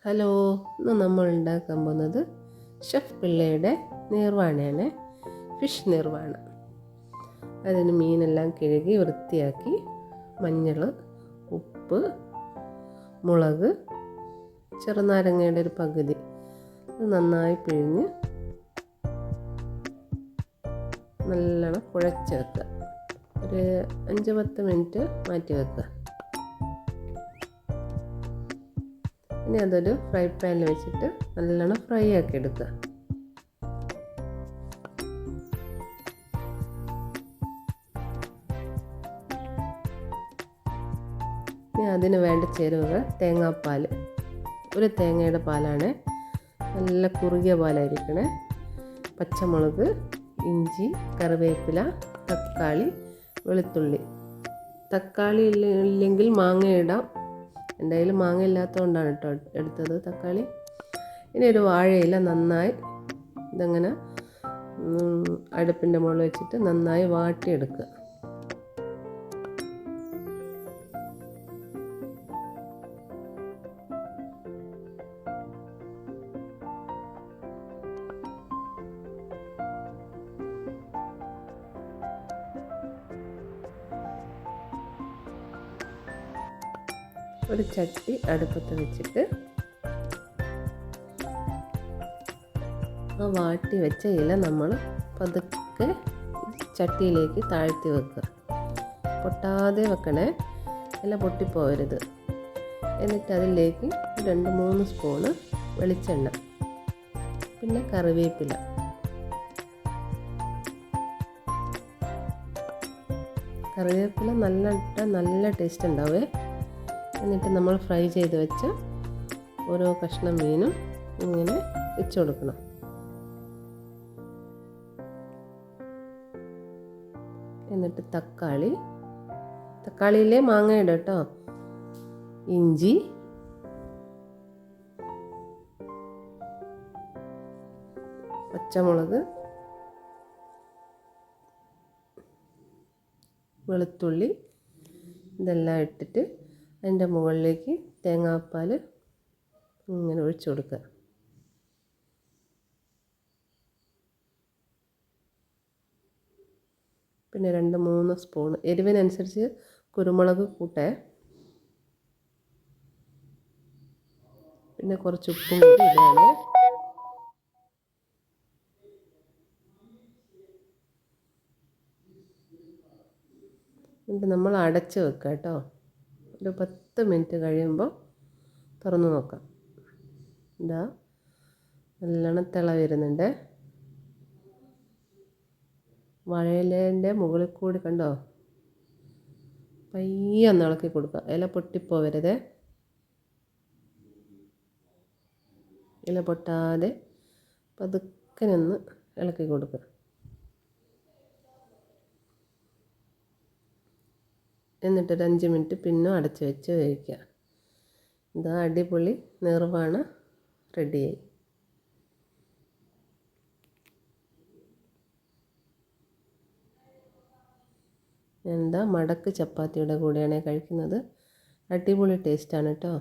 Hello, ഇന്ന് നമ്മൾ ഉണ്ടാക്കാൻ പോകുന്നത് ഷെഫ് പിള്ളയുടെ നീർവാണയാണ്, ഫിഷ് നീർവാണ. അതിന് മീനെല്ലാം കഴുകി വൃത്തിയാക്കി മഞ്ഞൾ, ഉപ്പ്, മുളക്, ചെറുനാരങ്ങയുടെ ഒരു പകുതി അത് നന്നായി പിഴിഞ്ഞ് നല്ലോണം കുഴച്ച് വെക്കുക. ഒരു 5-10 മിനിറ്റ് മാറ്റി വെക്കുക. ഇനി അതൊരു ഫ്രൈ പാനിൽ വെച്ചിട്ട് നല്ലോണം ഫ്രൈ ആക്കി എടുക്കുക. ഇനി അതിന് വേണ്ട ചേരുവകൾ: തേങ്ങാപ്പാൽ, ഒരു തേങ്ങയുടെ പാലാണ്, നല്ല കുറുകിയ പാലായിരിക്കണേ. പച്ചമുളക്, ഇഞ്ചി, കറിവേപ്പില, തക്കാളി, വെളുത്തുള്ളി. തക്കാളി ഇല്ലെങ്കിൽ മാങ്ങ ഇടാം. എൻ്റെ കയ്യിൽ മാങ്ങ ഇല്ലാത്തതുകൊണ്ടാണ് കേട്ടോ എടുത്തത് തക്കാളി. ഇനി ഒരു വാഴയില നന്നായി ഇതങ്ങനെ അടുപ്പിൻ്റെ മുകളിൽ വെച്ചിട്ട് നന്നായി വാട്ടിയെടുക്കുക. ഒരു ചട്ടി അടുപ്പത്ത് വെച്ചിട്ട് ആ വാട്ടി വെച്ച ഇല നമ്മൾ പതുക്കെ ചട്ടിയിലേക്ക് താഴ്ത്തി വെക്കുക. പൊട്ടാതെ വെക്കണേ, ഇല പൊട്ടിപ്പോവരുത്. എന്നിട്ട് അതിലേക്ക് 2-3 സ്പൂണ് വെളിച്ചെണ്ണ, പിന്നെ കറിവേപ്പില, കറിവേപ്പില നല്ല ടേസ്റ്റ് ഉണ്ടാവേ. എന്നിട്ട് നമ്മൾ ഫ്രൈ ചെയ്ത് വെച്ച ഓരോ കഷ്ണം മീനും ഇങ്ങനെ വെച്ച് കൊടുക്കണം. എന്നിട്ട് തക്കാളിയിലെ മാങ്ങ ഇടും കേട്ടോ. ഇഞ്ചി, പച്ചമുളക്, വെളുത്തുള്ളി ഇതെല്ലാം ഇട്ടിട്ട് അതിൻ്റെ മുകളിലേക്ക് തേങ്ങാപ്പാൽ ഇങ്ങനെ ഒഴിച്ചു കൊടുക്കുക. പിന്നെ 2-3 സ്പൂൺ എരിവിനനുസരിച്ച് കുരുമുളക് കൂട്ടേ. പിന്നെ കുറച്ച് ഉപ്പും കൂടി ഇടുകയാണ്. എന്നിട്ട് നമ്മൾ അടച്ച് വെക്കുക കേട്ടോ. ഒരു 10 മിനിറ്റ് കഴിയുമ്പോൾ തുറന്ന് നോക്കാം. ഇതാ നല്ലോണം തിള വരുന്നുണ്ട്. വാഴയിലേൻ്റെ മുകളിൽ കൂടി കണ്ടോ, പയ്യെ ഒന്ന് ഇളക്കി കൊടുക്കുക. ഇല പൊട്ടിപ്പോവരുത്. ഇല പൊട്ടാതെ പതുക്കെ ഒന്ന് ഇളക്കി കൊടുക്കുക. എന്നിട്ടൊരു 5 മിനിറ്റ് പിന്നെ അടച്ച് വെച്ച് വേവിക്കുക. ഇതാ അടിപൊളി നീർവാണ റെഡിയായി. എന്താ മടക്ക് ചപ്പാത്തിയുടെ കൂടെയാണ് കഴിക്കുന്നത്. അടിപൊളി ടേസ്റ്റാണ് കേട്ടോ,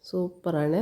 സൂപ്പറാണ്.